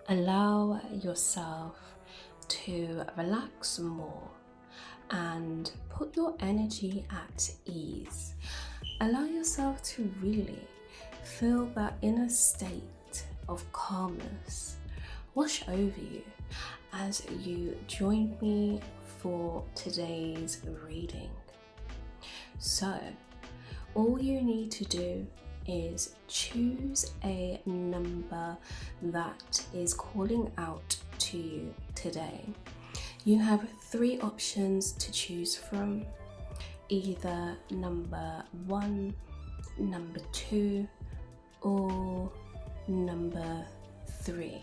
Allow yourself to relax more and put your energy at ease. Allow yourself to really feel that inner state of calmness wash over you as you join me for today's reading. So, all you need to do is choose a number that is calling out to you today. You have 3 options to choose from, either number 1, number 2, or number 3.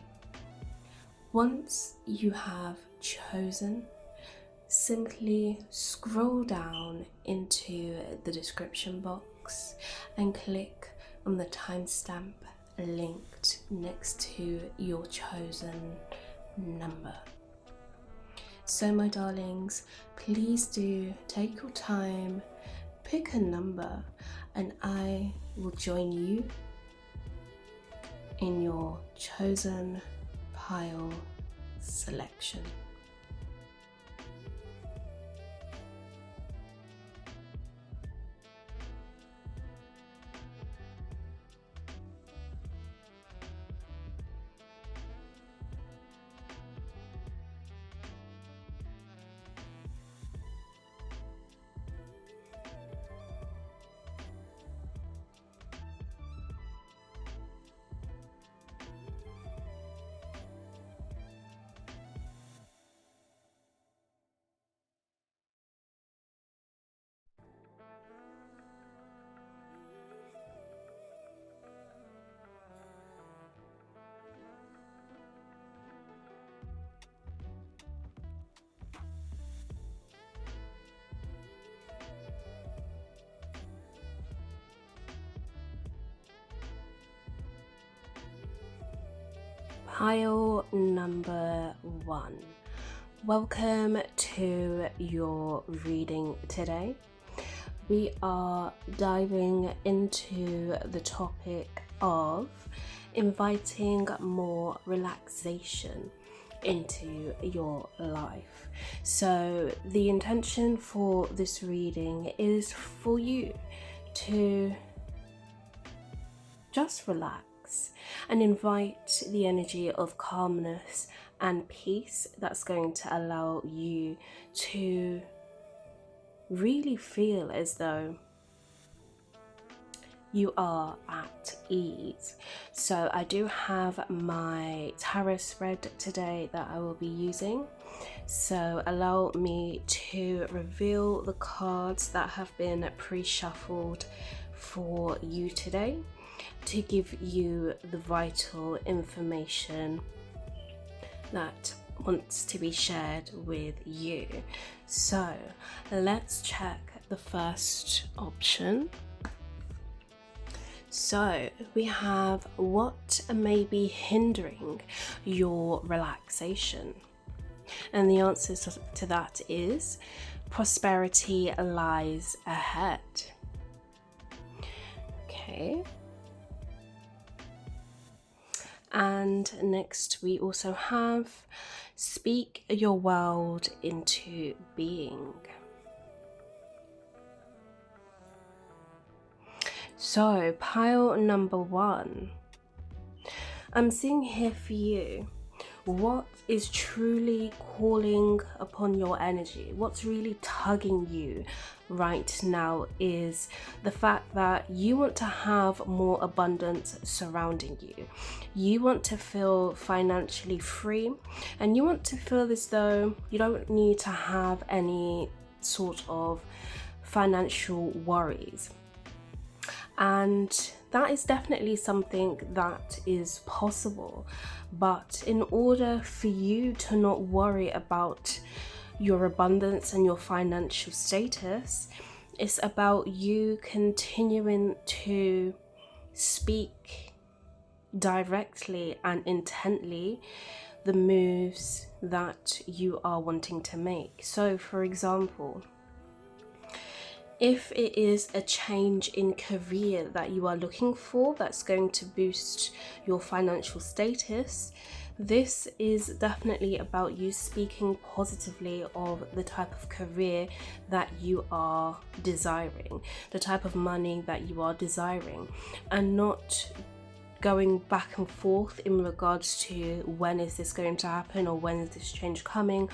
Once you have chosen, simply scroll down into the description box and click on the timestamp linked next to your chosen number. So my darlings, please do take your time, pick a number, and I will join you in your chosen pile selection. Pile number 1. Welcome to your reading today. We are diving into the topic of inviting more relaxation into your life. So the intention for this reading is for you to just relax and invite the energy of calmness and peace that's going to allow you to really feel as though you are at ease. So I do have my tarot spread today that I will be using. So allow me to reveal the cards that have been pre-shuffled for you today, to give you the vital information that wants to be shared with you. So let's check the first option. So we have what may be hindering your relaxation. And the answer to that is prosperity lies ahead. Okay. And next we also have speak your world into being. So pile number 1, I'm seeing here for you what is truly calling upon your energy, what's really tugging you right now is the fact that you want to have more abundance surrounding you. You want to feel financially free, and you want to feel as though you don't need to have any sort of financial worries. And that is definitely something that is possible. But in order for you to not worry about your abundance and your financial status, it's about you continuing to speak directly and intently the moves that you are wanting to make. So, for example, if it is a change in career that you are looking for that's going to boost your financial status, This is definitely about you speaking positively of the type of career that you are desiring, the type of money that you are desiring, and not going back and forth in regards to when is this going to happen, or when is this change coming,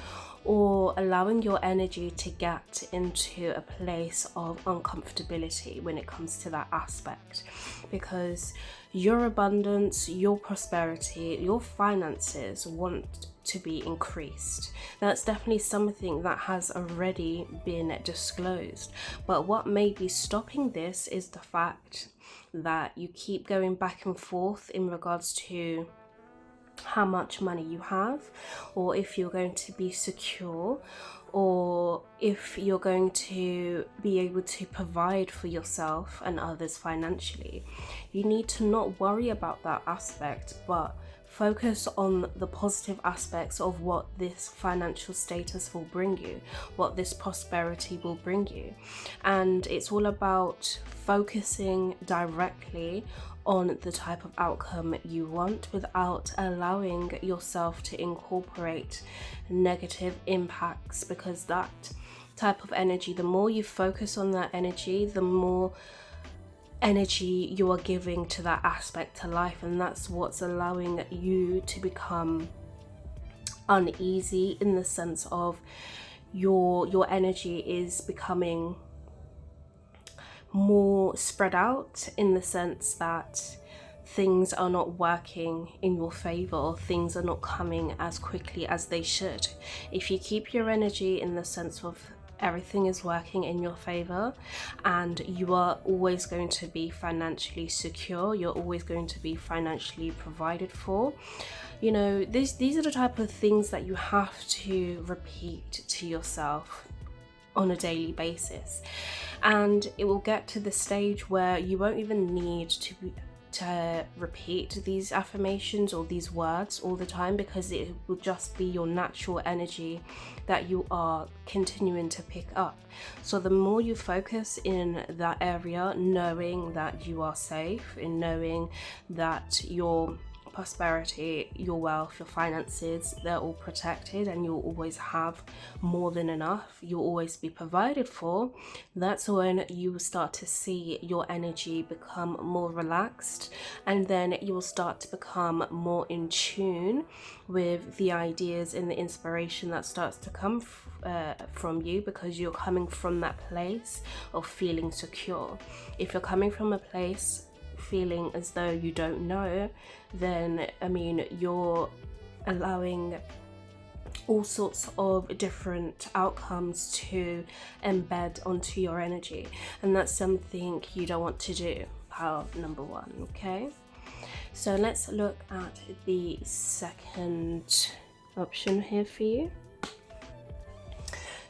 or allowing your energy to get into a place of uncomfortability when it comes to that aspect, because your abundance, your prosperity, your finances want to be increased. That's definitely something that has already been disclosed, but what may be stopping this is the fact that you keep going back and forth in regards to how much money you have, or if you're going to be secure, or if you're going to be able to provide for yourself and others financially. You need to not worry about that aspect, but focus on the positive aspects of what this financial status will bring you, what this prosperity will bring you. And it's all about focusing directly on the type of outcome you want without allowing yourself to incorporate negative impacts, because that type of energy, the more you focus on that energy, the more energy you are giving to that aspect to life, and that's what's allowing you to become uneasy, in the sense of your energy is becoming more spread out, in the sense that things are not working in your favor, or things are not coming as quickly as they should. If you keep your energy in the sense of everything is working in your favor, and you are always going to be financially secure, you're always going to be financially provided for, you know, these are the type of things that you have to repeat to yourself on a daily basis. And it will get to the stage where you won't even need to repeat these affirmations or these words all the time, because it will just be your natural energy that you are continuing to pick up. So the more you focus in that area, knowing that you are safe, in knowing that your prosperity, your wealth, your finances, they're all protected, and you'll always have more than enough, you'll always be provided for, that's when you will start to see your energy become more relaxed, and then you will start to become more in tune with the ideas and the inspiration that starts to come from you, because you're coming from that place of feeling secure. If you're coming from a place feeling as though you don't know, then you're allowing all sorts of different outcomes to embed onto your energy, and that's something you don't want to do. Power number one. Okay, so let's look at the second option here for you.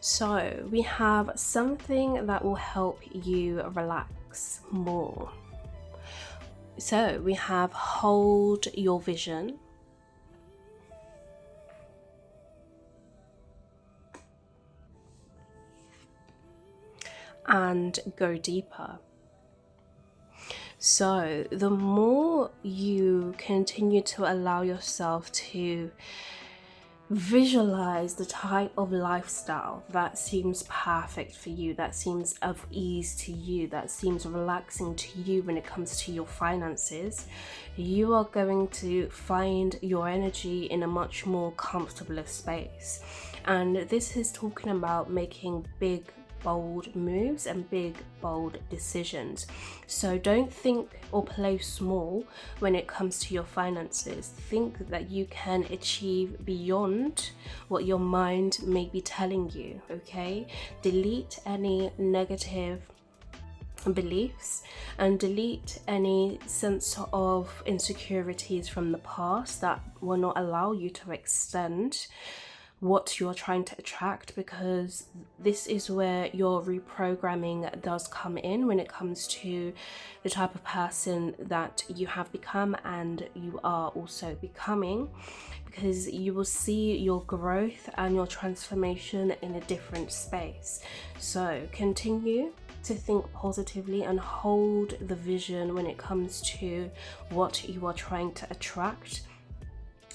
So we have something that will help you relax more. So we have hold your vision, and go deeper. So the more you continue to allow yourself to visualize the type of lifestyle that seems perfect for you, that seems of ease to you, that seems relaxing to you when it comes to your finances, you are going to find your energy in a much more comfortable space. And this is talking about making big, bold moves and big, bold decisions. So don't think or play small when it comes to your finances. Think that you can achieve beyond what your mind may be telling you, okay? Delete any negative beliefs and delete any sense of insecurities from the past that will not allow you to extend what you're trying to attract, because this is where your reprogramming does come in when it comes to the type of person that you have become and you are also becoming, because you will see your growth and your transformation in a different space. So continue to think positively and hold the vision when it comes to what you are trying to attract.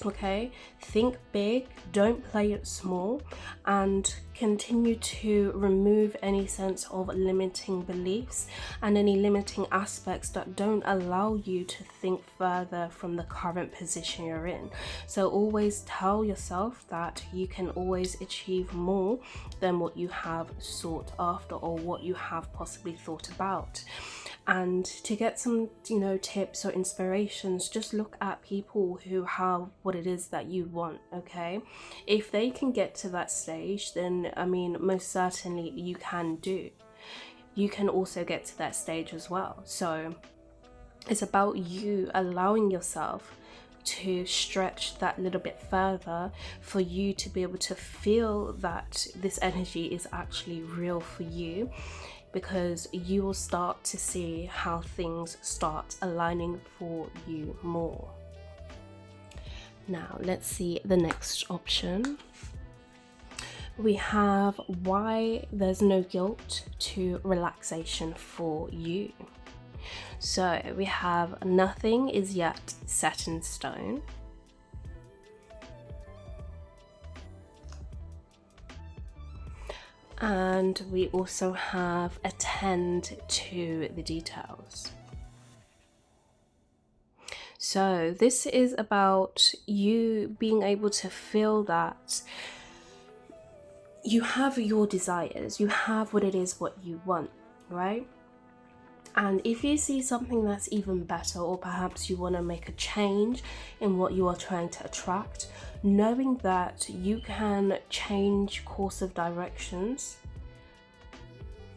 Okay, think big, don't play it small, and continue to remove any sense of limiting beliefs and any limiting aspects that don't allow you to think further from the current position you're in. So always tell yourself that you can always achieve more than what you have sought after or what you have possibly thought about. And to get some, tips or inspirations, just look at people who have what it is that you want, okay? If they can get to that stage, then, most certainly you can do. You can also get to that stage as well. So it's about you allowing yourself to stretch that little bit further for you to be able to feel that this energy is actually real for you, because you will start to see how things start aligning for you more. Now, let's see the next option. We have why there's no guilt to relaxation for you. So we have nothing is yet set in stone. And we also have attend to the details. So this is about you being able to feel that you have your desires, you have what it is what you want, right? And if you see something that's even better, or perhaps you want to make a change in what you are trying to attract, knowing that you can change course of directions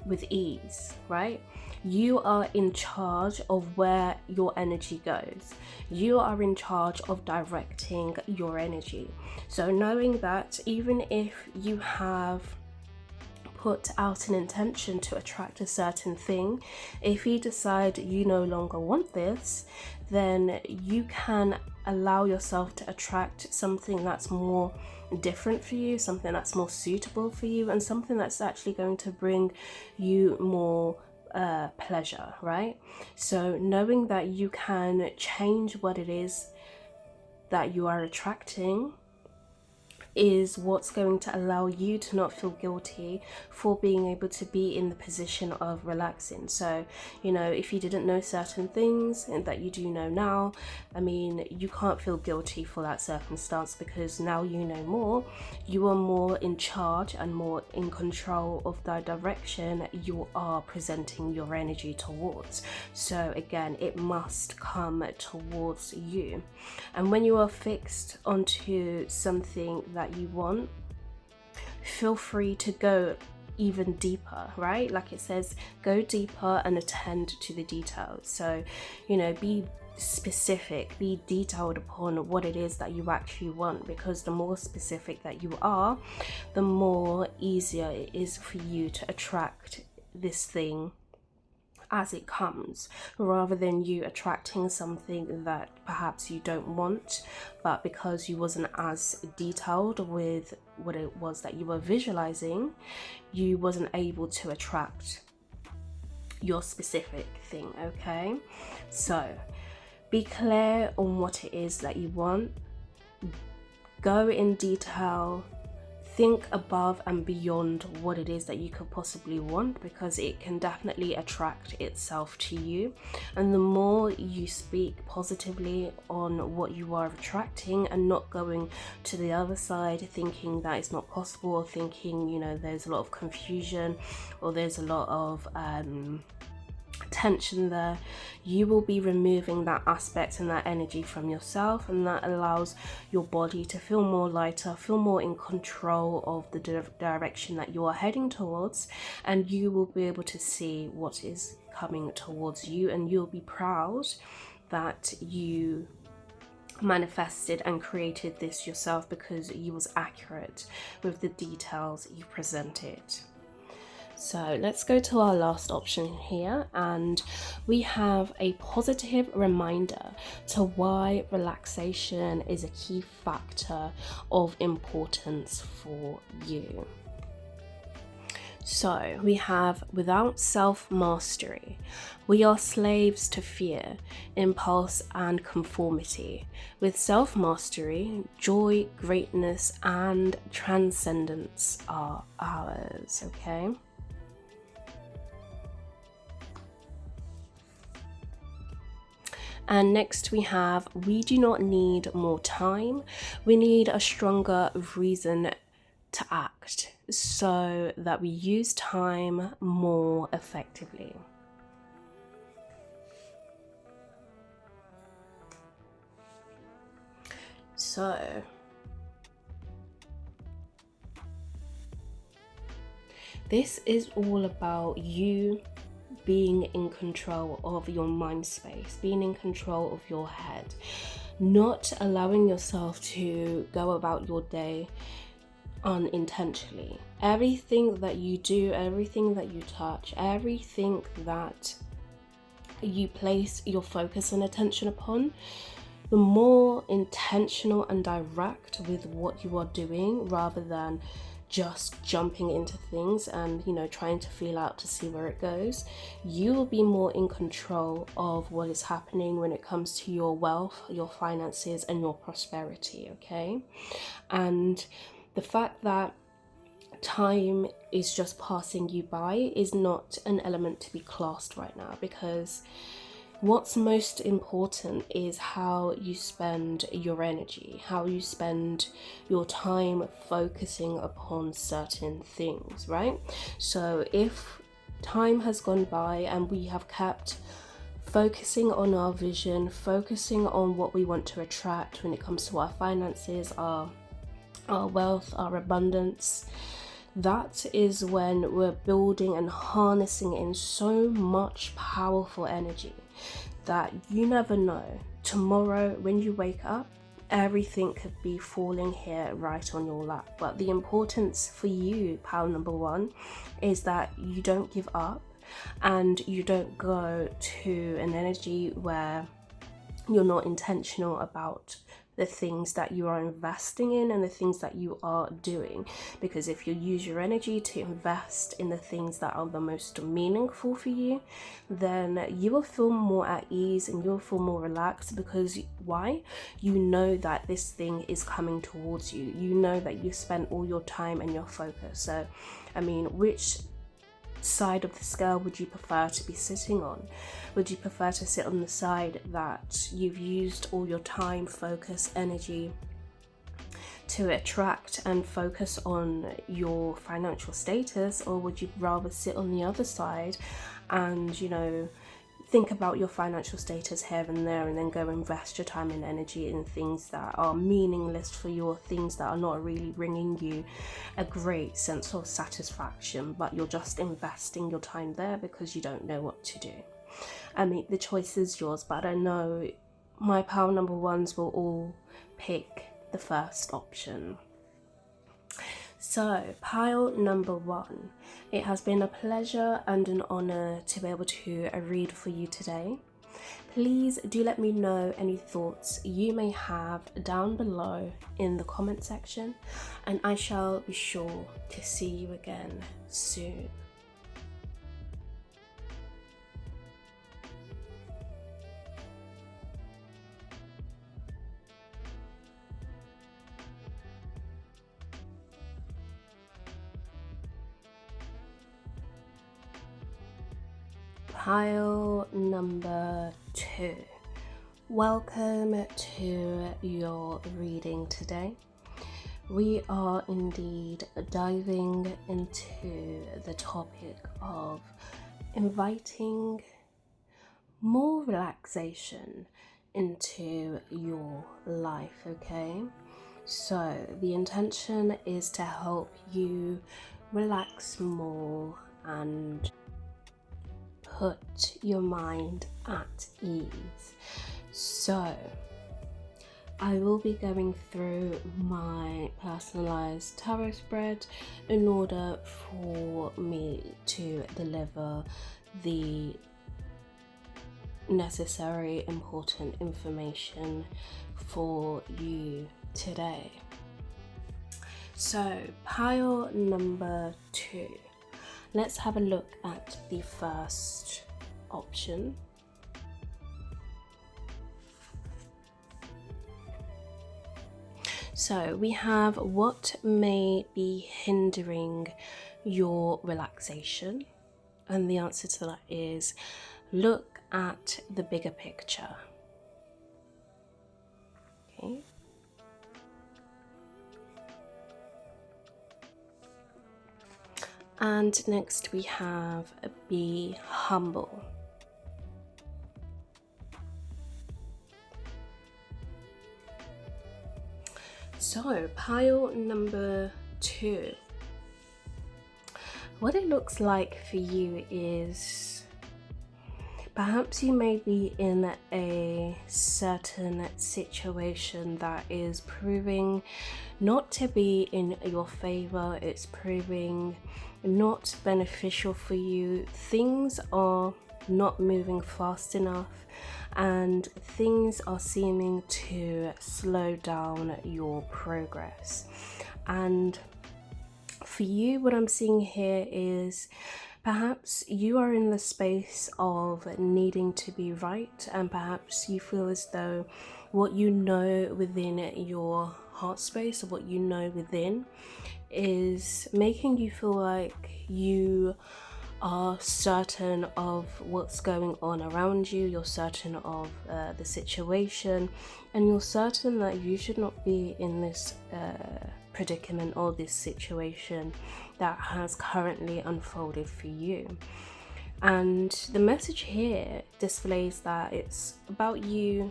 with ease, right? You are in charge of where your energy goes. You are in charge of directing your energy. So knowing that even if you have put out an intention to attract a certain thing, if you decide you no longer want this, then you can allow yourself to attract something that's more different for you, something that's more suitable for you, and something that's actually going to bring you more pleasure, right? So knowing that you can change what it is that you are attracting is what's going to allow you to not feel guilty for being able to be in the position of relaxing. So, if you didn't know certain things and that you do know now, you can't feel guilty for that circumstance, because now you know more. You are more in charge and more in control of the direction you are presenting your energy towards. So again, it must come towards you. And when you are fixed onto something that you want, feel free to go even deeper, right? Like it says, go deeper and attend to the details. So, be specific, be detailed upon what it is that you actually want, because the more specific that you are, the more easier it is for you to attract this thing as it comes, rather than you attracting something that perhaps you don't want, but because you wasn't as detailed with what it was that you were visualizing, you wasn't able to attract your specific thing. Okay, so be clear on what it is that you want, go in detail, think above and beyond what it is that you could possibly want, because it can definitely attract itself to you. And the more you speak positively on what you are attracting and not going to the other side thinking that it's not possible, or thinking there's a lot of confusion or there's a lot of tension there, you will be removing that aspect and that energy from yourself, and that allows your body to feel more lighter, feel more in control of the direction that you are heading towards, and you will be able to see what is coming towards you, and you'll be proud that you manifested and created this yourself, because you was accurate with the details you presented. So let's go to our last option here, and we have a positive reminder to why relaxation is a key factor of importance for you. So we have without self-mastery, we are slaves to fear, impulse, and conformity. With self-mastery, joy, greatness, and transcendence are ours, okay? And next we have, we do not need more time, we need a stronger reason to act so that we use time more effectively. So this is all about you being in control of your mind space, being in control of your head, not allowing yourself to go about your day unintentionally. Everything that you do, everything that you touch, everything that you place your focus and attention upon, the more intentional and direct with what you are doing rather than just jumping into things and trying to feel out to see where it goes, you will be more in control of what is happening when it comes to your wealth, your finances, and your prosperity, okay? And the fact that time is just passing you by is not an element to be classed right now, because what's most important is how you spend your energy, how you spend your time focusing upon certain things, right? So if time has gone by and we have kept focusing on our vision, focusing on what we want to attract when it comes to our finances, our wealth, our abundance, that is when we're building and harnessing in so much powerful energy that you never know. Tomorrow when you wake up, everything could be falling here right on your lap. But the importance for you, pile number one, is that you don't give up and you don't go to an energy where you're not intentional about the things that you are investing in and the things that you are doing. Because if you use your energy to invest in the things that are the most meaningful for you, then you will feel more at ease and you'll feel more relaxed. Because why? You know that this thing is coming towards you. You know that you spent all your time and your focus. So, I mean, which side of the scale would you prefer to be sitting on? Would you prefer to sit on the side that you've used all your time, focus, energy to attract and focus on your financial status, or would you rather sit on the other side and think about your financial status here and there, and then go invest your time and energy in things that are meaningless for you, or things that are not really bringing you a great sense of satisfaction, but you're just investing your time there because you don't know what to do? I mean, the choice is yours, but I know my pile number ones will all pick the first option. So, pile number one, it has been a pleasure and an honor to be able to read for you today. Please do let me know any thoughts you may have down below in the comment section, and I shall be sure to see you again soon. Pile number two. Welcome to your reading today. We are indeed diving into the topic of inviting more relaxation into your life, okay? So the intention is to help you relax more and put your mind at ease. So I will be going through my personalized tarot spread in order for me to deliver the necessary important information for you today. So pile number two, Let's have a look at the first option. So we have what may be hindering your relaxation, and the answer to that is look at the bigger picture. Okay. And next we have be humble. So pile number 2. What it looks like for you is perhaps you may be in a certain situation that is proving not to be in your favor. It's proving not beneficial for you. Things are not moving fast enough, and things are seeming to slow down your progress. And for you, what I'm seeing here is perhaps you are in the space of needing to be right, and perhaps you feel as though what you know within your heart space, or what you know within, is making you feel like you are certain of what's going on around you, you're certain of the situation, and you're certain that you should not be in this predicament or this situation that has currently unfolded for you. And the message here displays that it's about you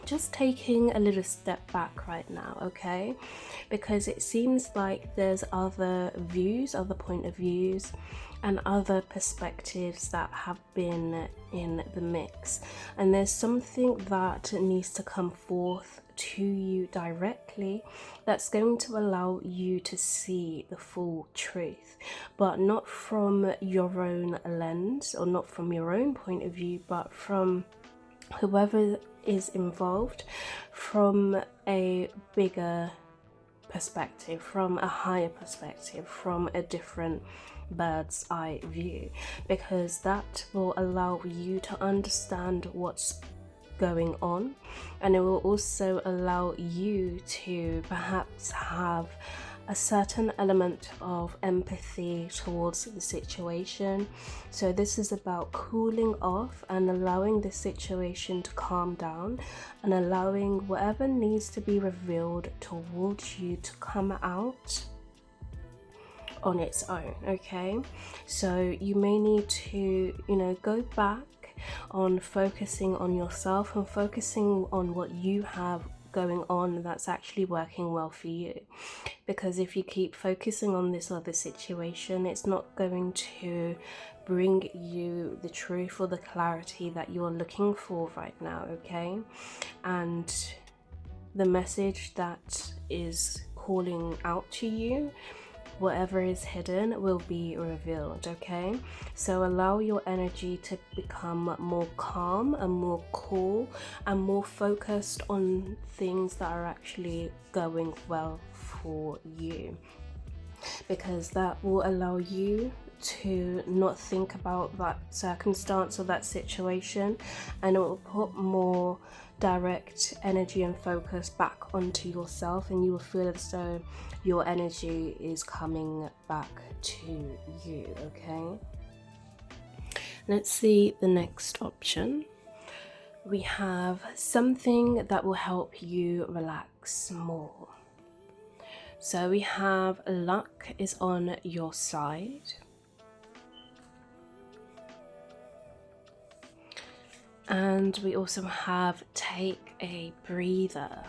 just taking a little step back right now, okay? Because it seems like there's other views, other point of views, and other perspectives that have been in the mix, and there's something that needs to come forth to you directly that's going to allow you to see the full truth, but not from your own lens or not from your own point of view, but from whoever is involved, from a bigger perspective, from a higher perspective, from a different bird's eye view, because that will allow you to understand what's going on, and it will also allow you to perhaps have a certain element of empathy towards the situation. So this is about cooling off and allowing the situation to calm down, and allowing whatever needs to be revealed towards you to come out on its own, okay? So you may need to, go back on focusing on yourself and focusing on what you have going on that's actually working well for you, because if you keep focusing on this other situation, it's not going to bring you the truth or the clarity that you're looking for right now, okay? And the message that is calling out to you, whatever is hidden, will be revealed, okay? So allow your energy to become more calm and more cool and more focused on things that are actually going well for you, because that will allow you to not think about that circumstance or that situation, and it will put more direct energy and focus back onto yourself, and you will feel as though your energy is coming back to you, okay? Let's see the next option. We have something that will help you relax more. So we have luck is on your side. And we also have take a breather.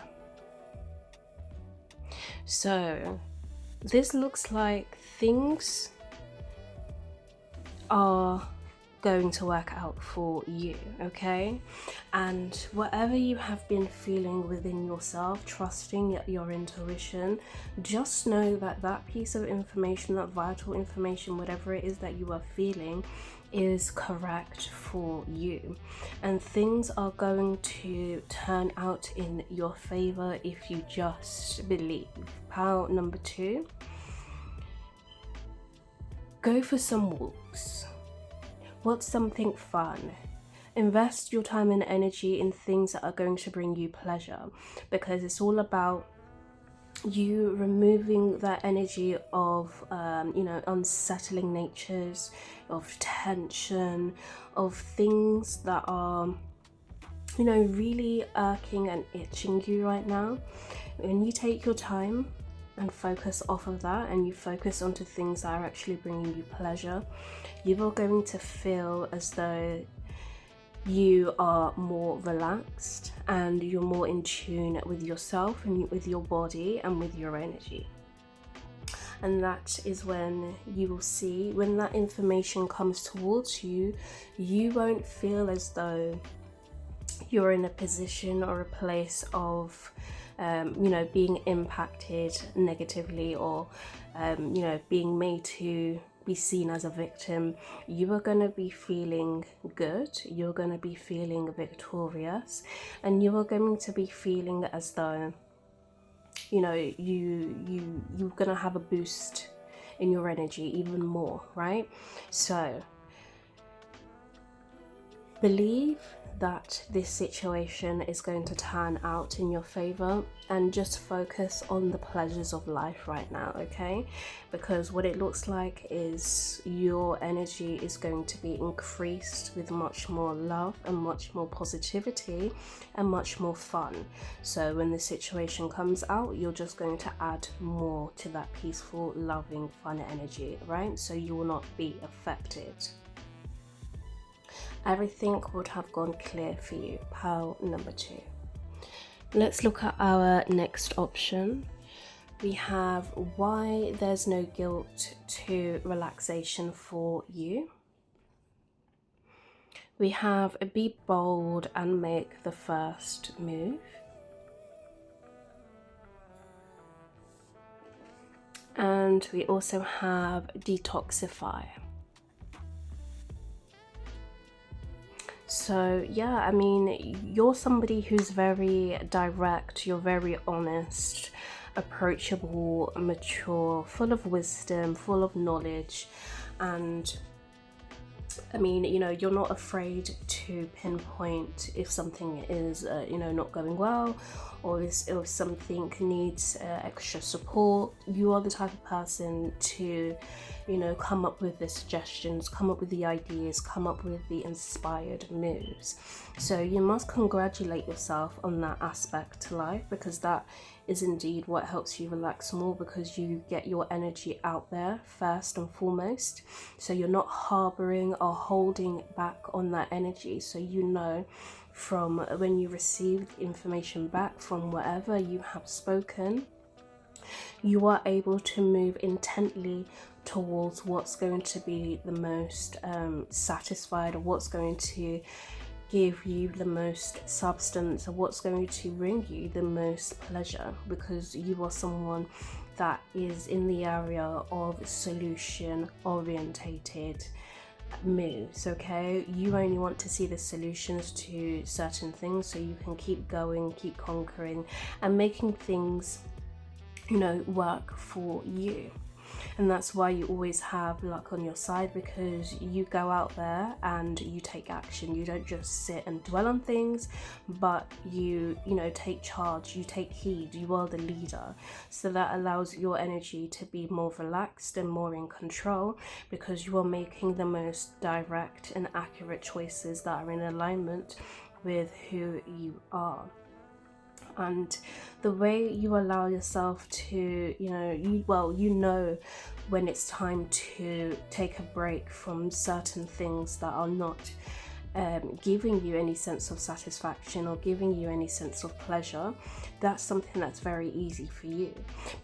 So this looks like things are going to work out for you, okay? And whatever you have been feeling within yourself, trusting your intuition, just know that that piece of information, that vital information, whatever it is that you are feeling, is correct for you, and things are going to turn out in your favor if you just believe. Pile number 2. Go for some walks. What's something fun? Invest your time and energy in things that are going to bring you pleasure, because it's all about you removing that energy of unsettling natures, of tension, of things that are really irking and itching you right now. When you take your time and focus off of that, and you focus onto things that are actually bringing you pleasure, you are going to feel as though you are more relaxed and you're more in tune with yourself and with your body and with your energy. And that is when you will see, when that information comes towards you, you won't feel as though you're in a position or a place of being impacted negatively, or being made to be seen as a victim. You are going to be feeling good, you're going to be feeling victorious, and you are going to be feeling as though you're going to have a boost in your energy even more, right? So believe that this situation is going to turn out in your favor, and just focus on the pleasures of life right now, okay? Because what it looks like is your energy is going to be increased with much more love and much more positivity and much more fun. So when the situation comes out, you're just going to add more to that peaceful, loving, fun energy, right? So you will not be affected. Everything would have gone clear for you. Pile number 2. Let's look at our next option. We have why there's no guilt to relaxation for you. We have be bold and make the first move. And we also have detoxify. So yeah, I mean, you're somebody who's very direct, you're very honest, approachable, mature, full of wisdom, full of knowledge, and I mean, you're not afraid to pinpoint if something is, not going well, or if something needs extra support. You are the type of person to, come up with the suggestions, come up with the ideas, come up with the inspired moves. So you must congratulate yourself on that aspect to life, because that is indeed what helps you relax more, because you get your energy out there first and foremost. So you're not harboring or holding back on that energy. So from when you receive information back from whatever you have spoken, you are able to move intently towards what's going to be the most satisfied, or what's going to give you the most substance, or what's going to bring you the most pleasure, because you are someone that is in the area of solution orientated moves, okay? You only want to see the solutions to certain things, so you can keep going, keep conquering, and making things work for you. And that's why you always have luck on your side, because you go out there and you take action. You don't just sit and dwell on things, but you take charge, you take heed, you are the leader. So that allows your energy to be more relaxed and more in control, because you are making the most direct and accurate choices that are in alignment with who you are. And the way you allow yourself to, when it's time to take a break from certain things that are not giving you any sense of satisfaction or giving you any sense of pleasure, that's something that's very easy for you.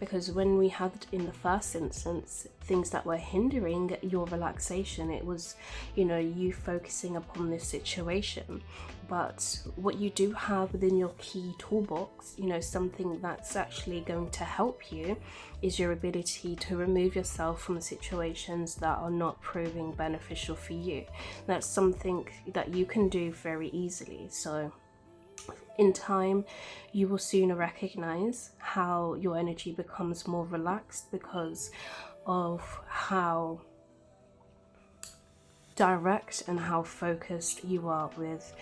Because when we had in the first instance things that were hindering your relaxation, it was you focusing upon this situation. But what you do have within your key toolbox, something that's actually going to help you, is your ability to remove yourself from situations that are not proving beneficial for you. That's something that you can do very easily. So in time, you will sooner recognize how your energy becomes more relaxed, because of how direct and how focused you are with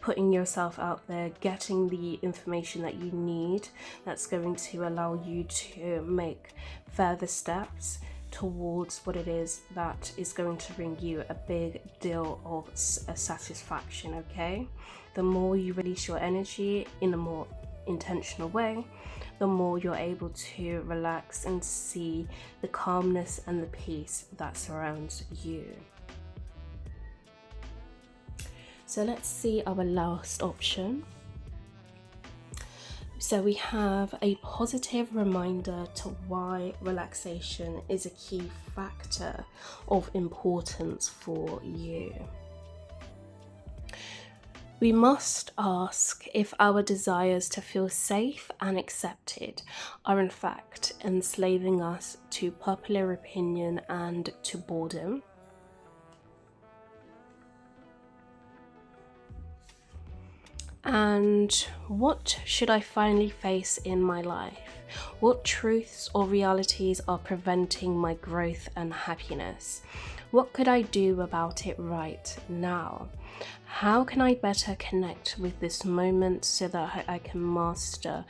putting yourself out there, getting the information that you need that's going to allow you to make further steps towards what it is that is going to bring you a big deal of satisfaction. Okay, the more you release your energy in a more intentional way, the more you're able to relax and see the calmness and the peace that surrounds you. So let's see our last option. So we have a positive reminder to why relaxation is a key factor of importance for you. We must ask if our desires to feel safe and accepted are in fact enslaving us to popular opinion and to boredom. And what should I finally face in my life? What truths or realities are preventing my growth and happiness? What could I do about it right now? How can I better connect with this moment so that I can master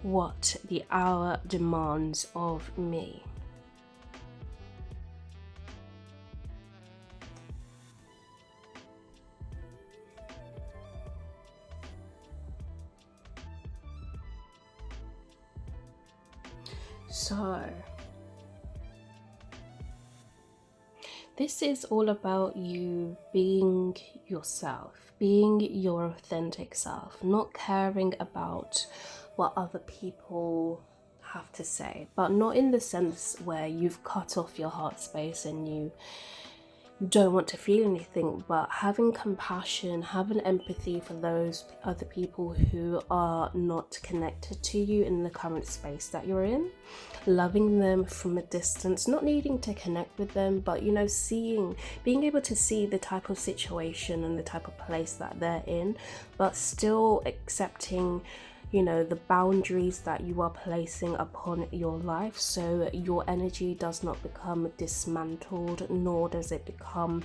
what the hour demands of me? So, this is all about you being yourself, being your authentic self, not caring about what other people have to say, but not in the sense where you've cut off your heart space and you don't want to feel anything, but having compassion, having empathy for those other people who are not connected to you in the current space that you're in, loving them from a distance, not needing to connect with them, but being able to see the type of situation and the type of place that they're in, but still accepting the boundaries that you are placing upon your life, so your energy does not become dismantled, nor does it become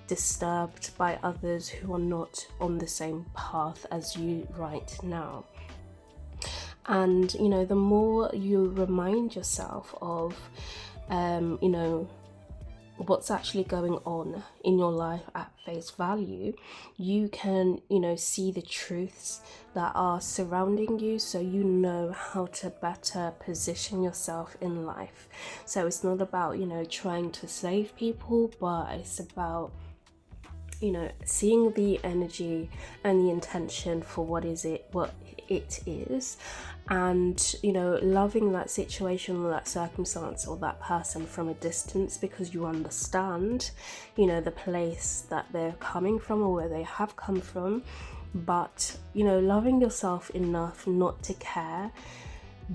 disturbed by others who are not on the same path as you right now. And the more you remind yourself of what's actually going on in your life at face value, you can see the truths that are surrounding you, so you know how to better position yourself in life. So it's not about trying to save people, but it's about seeing the energy and the intention for what it is, and loving that situation or that circumstance or that person from a distance, because you understand the place that they're coming from or where they have come from, but loving yourself enough not to care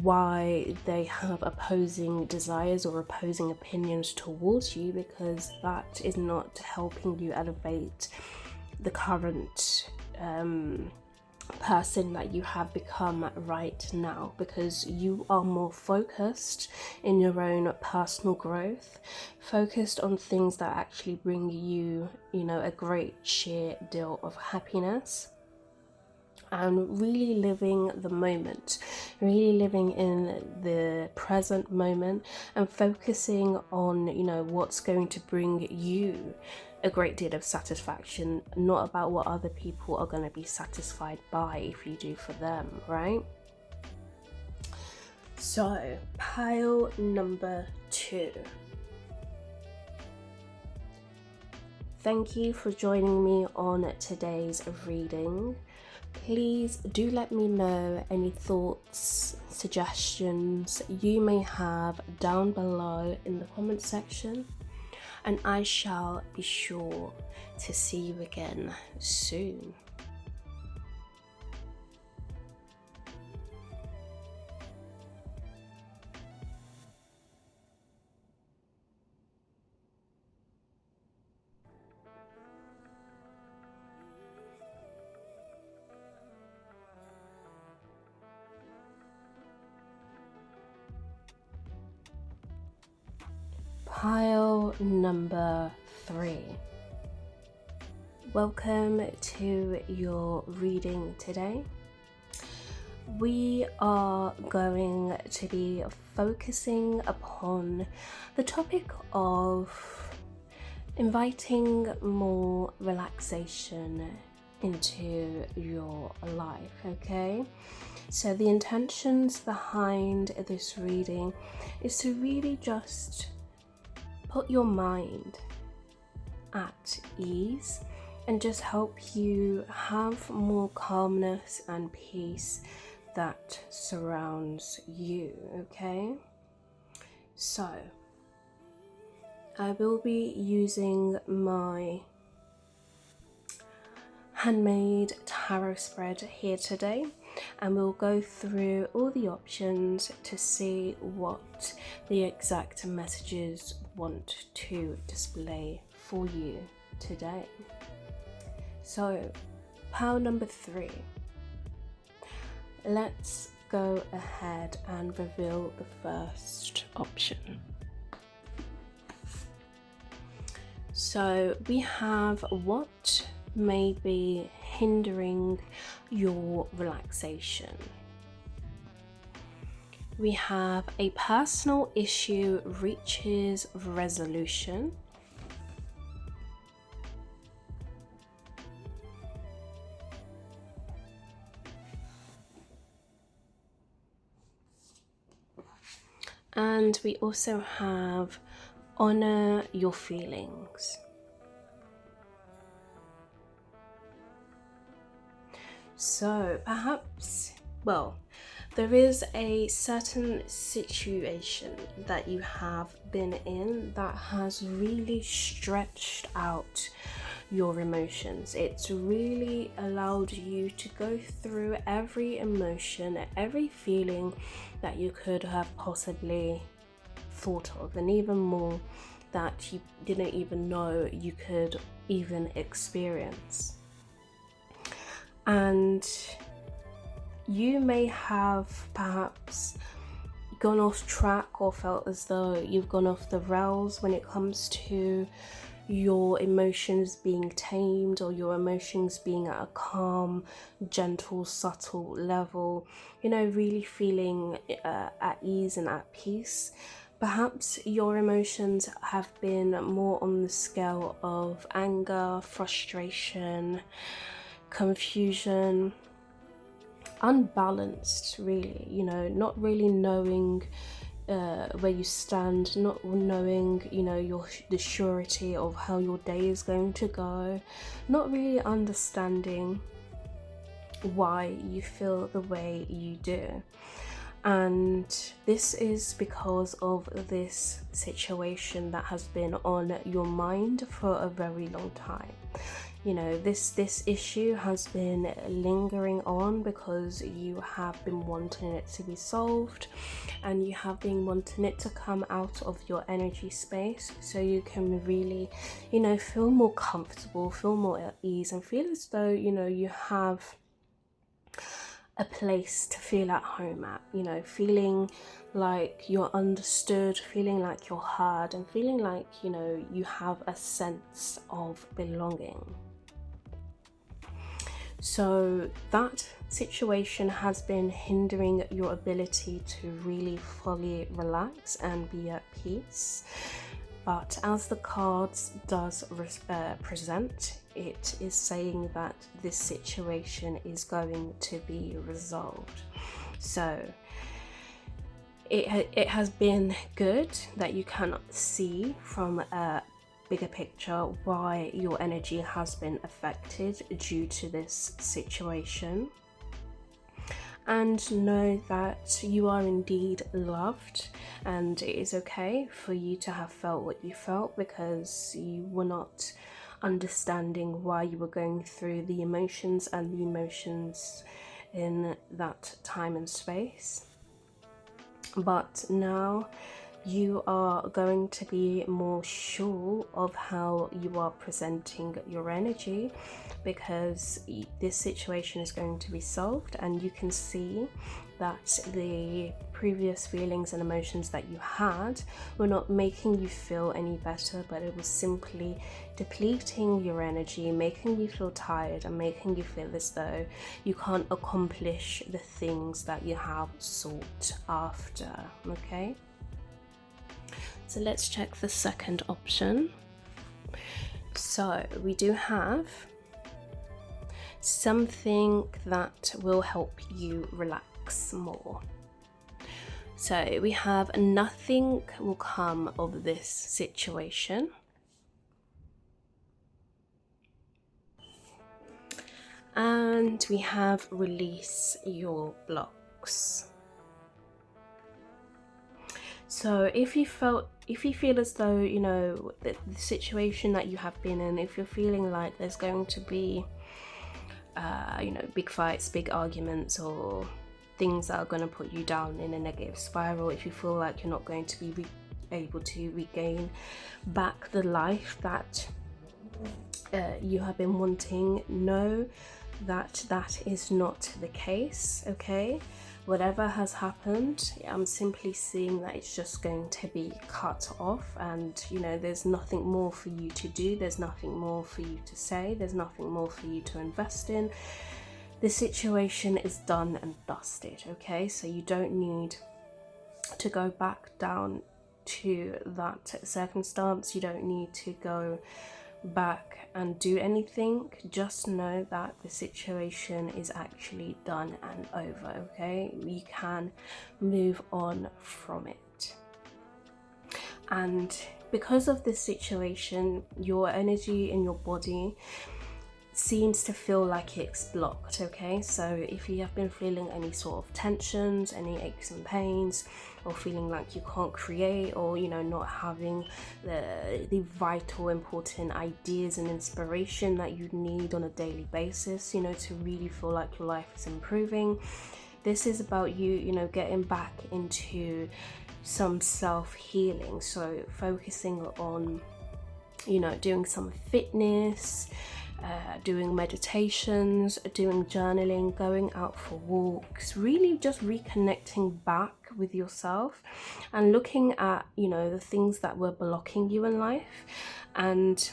why they have opposing desires or opposing opinions towards you, because that is not helping you elevate the current person that you have become right now, because you are more focused in your own personal growth, focused on things that actually bring you a great sheer deal of happiness, and really living the moment, really living in the present moment, and focusing on what's going to bring you a great deal of satisfaction, not about what other people are going to be satisfied by if you do for them, right? So, pile number 2. Thank you for joining me on today's reading. Please do let me know any thoughts, suggestions you may have down below in the comment section, and I shall be sure to see you again soon. Pile number 3. Welcome to your reading today. We are going to be focusing upon the topic of inviting more relaxation into your life, okay? So the intentions behind this reading is to really just put your mind at ease and just help you have more calmness and peace that surrounds you, okay? So I will be using my handmade tarot spread here today, and we'll go through all the options to see what the exact messages want to display for you today. So, pile number 3. Let's go ahead and reveal the first option. So we have what may be hindering your relaxation. We have a personal issue reaches resolution. And we also have honor your feelings. So perhaps, there is a certain situation that you have been in that has really stretched out your emotions. It's really allowed you to go through every emotion, every feeling that you could have possibly thought of, and even more that you didn't even know you could even experience. And you may have perhaps gone off track or felt as though you've gone off the rails when it comes to your emotions being tamed, or your emotions being at a calm, gentle, subtle level, really feeling at ease and at peace. Perhaps your emotions have been more on the scale of anger, frustration, confusion, unbalanced, really, not really knowing where you stand, not knowing, the surety of how your day is going to go, not really understanding why you feel the way you do. And this is because of this situation that has been on your mind for a very long time. This issue has been lingering on because you have been wanting it to be solved, and you have been wanting it to come out of your energy space so you can really, feel more comfortable, feel more at ease, and feel as though, you have a place to feel at home at, feeling like you're understood, feeling like you're heard, and feeling like, you have a sense of belonging. So that situation has been hindering your ability to really fully relax and be at peace. But as the cards does present, it is saying that this situation is going to be resolved. So it has been good that you can see from a bigger picture why your energy has been affected due to this situation, and know that you are indeed loved, and it is okay for you to have felt what you felt, because you were not understanding why you were going through the emotions in that time and space. But now you are going to be more sure of how you are presenting your energy, because this situation is going to be solved, and you can see that the previous feelings and emotions that you had were not making you feel any better, but it was simply depleting your energy, making you feel tired, and making you feel as though you can't accomplish the things that you have sought after. Okay, so let's check the second option. So we do have something that will help you relax more. So we have nothing will come of this situation. And we have release your blocks. So if you feel as though, you know, the situation that you have been in, if you're feeling like there's going to be you know, big fights, big arguments, or things that are going to put you down in a negative spiral, if you feel like you're not going to be able to regain back the life that you have been wanting, know that that is not the case. Okay, whatever has happened, I'm simply seeing that it's just going to be cut off, and you know, there's nothing more for you to do, there's nothing more for you to say, there's nothing more for you to invest in. The situation is done and dusted. Okay, so you don't need to go back down to that circumstance, you don't need to go back and do anything. Just know that the situation is actually done and over. Okay, you can move on from it. And because of this situation, your energy in your body seems to feel like it's blocked. Okay, so if you have been feeling any sort of tensions, any aches and pains, or feeling like you can't create, or you know, not having the vital important ideas and inspiration that you need on a daily basis, you know, to really feel like your life is improving, this is about you, you know, getting back into some self-healing. So focusing on, you know, doing some fitness, doing meditations, doing journaling, going out for walks, really just reconnecting back with yourself and looking at, you know, the things that were blocking you in life and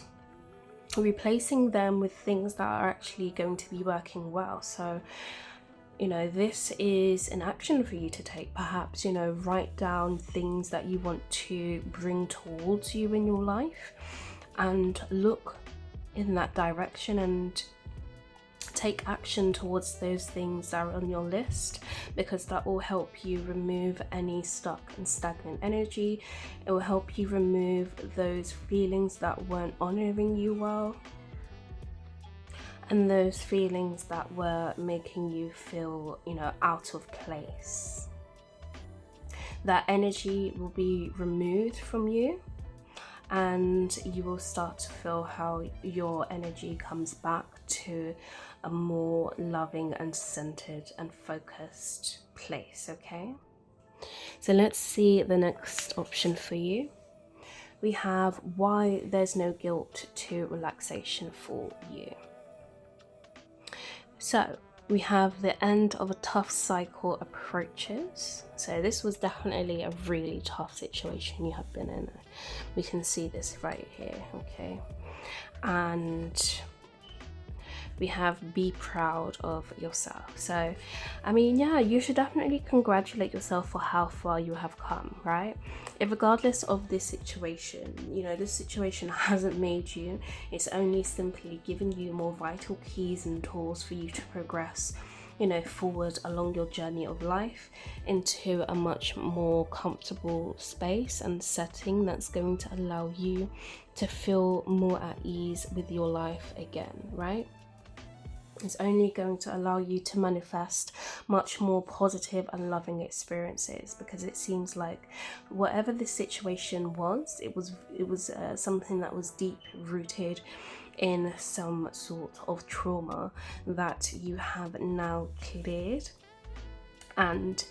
replacing them with things that are actually going to be working well. So, you know, this is an action for you to take. Perhaps, you know, write down things that you want to bring towards you in your life and look in that direction and take action towards those things that are on your list, because that will help you remove any stuck and stagnant energy. It will help you remove those feelings that weren't honoring you well, and those feelings that were making you feel, you know, out of place. That energy will be removed from you, and you will start to feel how your energy comes back to a more loving and centered and focused place. Okay, so let's see the next option for you. We have why there's no guilt to relaxation for you. So we have the end of a tough cycle approaches. So this was definitely a really tough situation you have been in. We can see this right here. Okay, and we have be proud of yourself. So I mean, yeah, you should definitely congratulate yourself for how far you have come, right? If regardless of this situation, you know, this situation hasn't made you, it's only simply given you more vital keys and tools for you to progress, you know, forward along your journey of life into a much more comfortable space and setting that's going to allow you to feel more at ease with your life again, right? It's only going to allow you to manifest much more positive and loving experiences, because it seems like whatever the situation was, it was something that was deep rooted in some sort of trauma that you have now cleared, And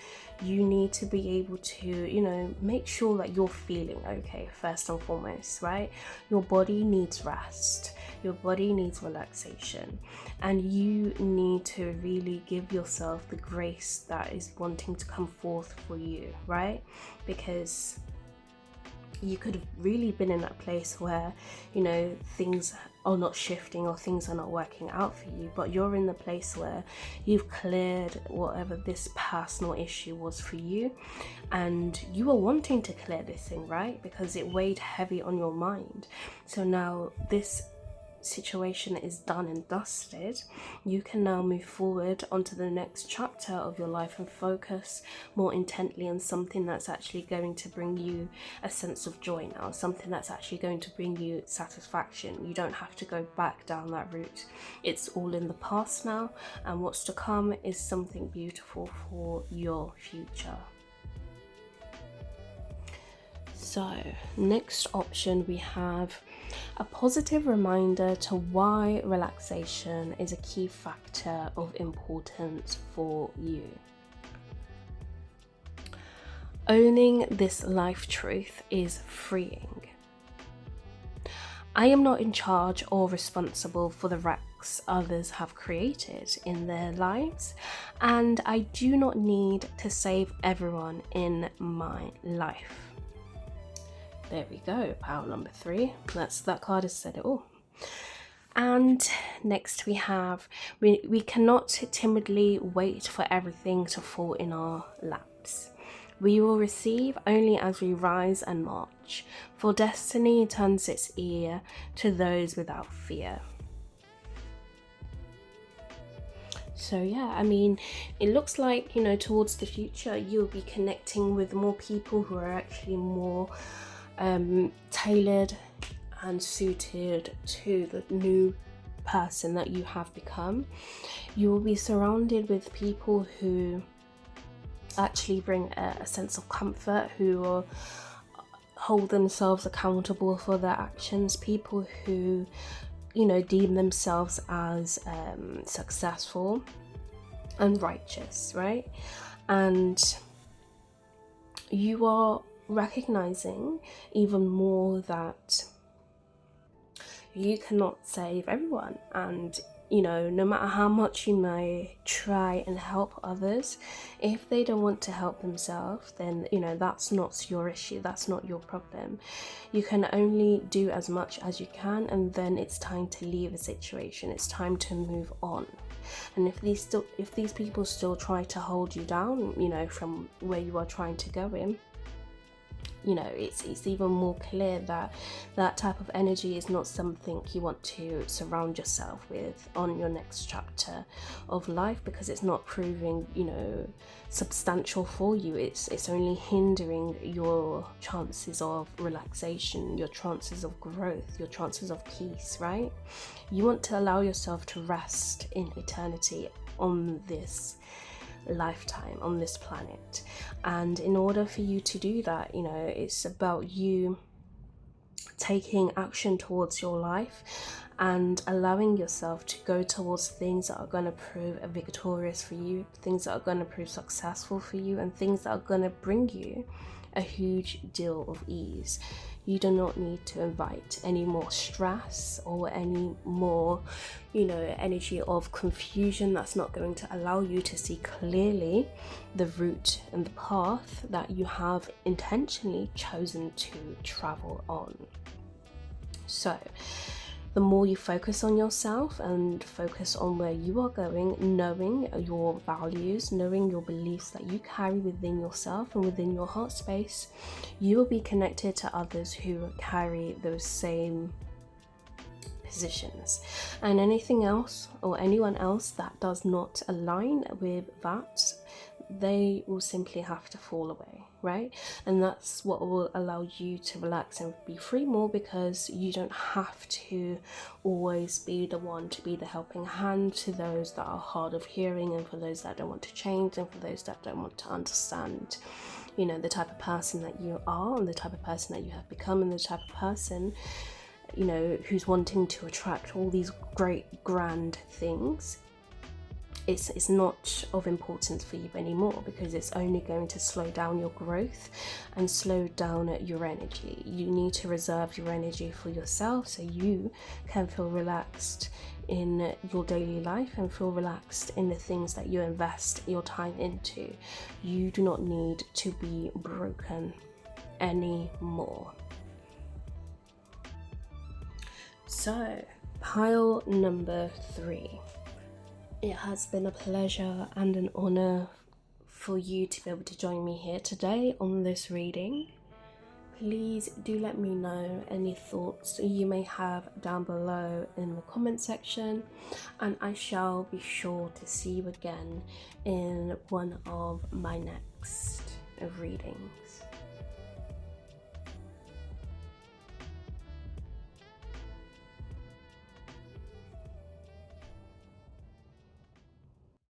you need to be able to, make sure that you're feeling okay first and foremost, right? Your body needs rest, your body needs relaxation, and you need to really give yourself the grace that is wanting to come forth for you, right? Because you could have really been in that place where, things are not shifting or things are not working out for you, but you're in the place where you've cleared whatever this personal issue was for you, and you were wanting to clear this thing, right? Because it weighed heavy on your mind. So now this situation is done and dusted. You can now move forward onto the next chapter of your life and focus more intently on something that's actually going to bring you a sense of joy now, something that's actually going to bring you satisfaction. You don't have to go back down that route. It's all in the past now, and what's to come is something beautiful for your future. So, next option we have a positive reminder to why relaxation is a key factor of importance for you. Owning this life truth is freeing. I am not in charge or responsible for the wrecks others have created in their lives, and I do not need to save everyone in my life. There we go, pile number 3. That card has said it all. And next we have, we cannot timidly wait for everything to fall in our laps. We will receive only as we rise and march, for destiny turns its ear to those without fear. So yeah, it looks like, towards the future, you'll be connecting with more people who are actually more tailored and suited to the new person that you have become. You will be surrounded with people who actually bring a sense of comfort, who will hold themselves accountable for their actions, people who, deem themselves as successful and righteous, right? And you are recognizing even more that you cannot save everyone, and no matter how much you may try and help others, if they don't want to help themselves, then that's not your issue, that's not your problem. You can only do as much as you can, and then it's time to leave a situation, it's time to move on. And if these people still try to hold you down, from where you are trying to go in, it's even more clear that that type of energy is not something you want to surround yourself with on your next chapter of life, because it's not proving, substantial for you. It's only hindering your chances of relaxation, your chances of growth, your chances of peace, right? You want to allow yourself to rest in eternity on this lifetime, on this planet. And in order for you to do that, it's about you taking action towards your life and allowing yourself to go towards things that are going to prove victorious for you, things that are going to prove successful for you, and things that are going to bring you a huge deal of ease. You do not need to invite any more stress or any more, energy of confusion that's not going to allow you to see clearly the route and the path that you have intentionally chosen to travel on. So, the more you focus on yourself and focus on where you are going, knowing your values, knowing your beliefs that you carry within yourself and within your heart space, you will be connected to others who carry those same positions. And anything else or anyone else that does not align with that, they will simply have to fall away, right? And that's what will allow you to relax and be free more, because you don't have to always be the one to be the helping hand to those that are hard of hearing, and for those that don't want to change, and for those that don't want to understand, the type of person that you are, and the type of person that you have become, and the type of person, who's wanting to attract all these great grand things. it's not of importance for you anymore, because it's only going to slow down your growth and slow down your energy. You need to reserve your energy for yourself so you can feel relaxed in your daily life and feel relaxed in the things that you invest your time into. You do not need to be broken anymore. So, pile number 3. It has been a pleasure and an honor for you to be able to join me here today on this reading. Please do let me know any thoughts you may have down below in the comment section, and I shall be sure to see you again in one of my next readings.